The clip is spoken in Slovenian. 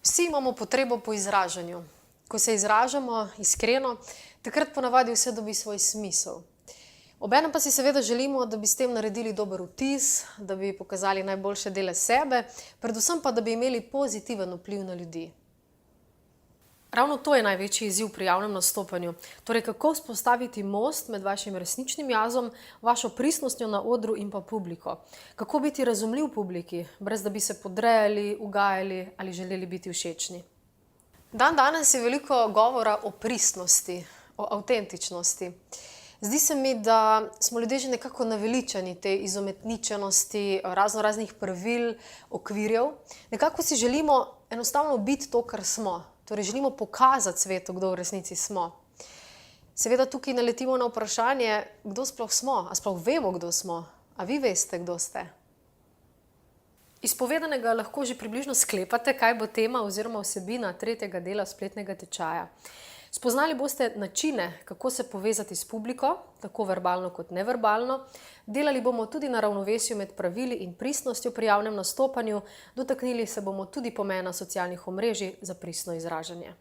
Vsi imamo potrebo po izražanju. Ko se izražamo iskreno, takrat ponavadi vse dobi svoj smisel. Obenem pa si seveda želimo, da bi s tem naredili dober vtis, da bi pokazali najboljše dele sebe, predvsem pa, da bi imeli pozitiven vpliv na ljudi. Ravno to je največji izziv pri javnem nastopanju. Torej, kako vzpostaviti most med vašim resničnim jazom, vašo pristnostjo na odru in pa publiko. Kako biti razumljiv publiki, brez da bi se podrejali, ugajali ali želeli biti všečni. Danes je veliko govora o pristnosti, o avtentičnosti. Zdi se mi, da smo ljudje že nekako naveličani te izumetničenosti, raznih pravil, okvirjev. Nekako si želimo enostavno biti to, kar smo. Torej, želimo pokazati svetu, kdo v resnici smo. Seveda tukaj naletimo na vprašanje, kdo sploh smo, a sploh vemo, kdo smo, a vi veste, kdo ste. Iz povedanega lahko že približno sklepate, kaj bo tema oziroma vsebina tretjega dela spletnega tečaja. Spoznali boste načine, kako se povezati s publiko, tako verbalno kot neverbalno. Delali bomo tudi na ravnovesju med pravili in pristnostjo pri javnem nastopanju, dotaknili se bomo tudi pomena socialnih omrežij za pristno izražanje.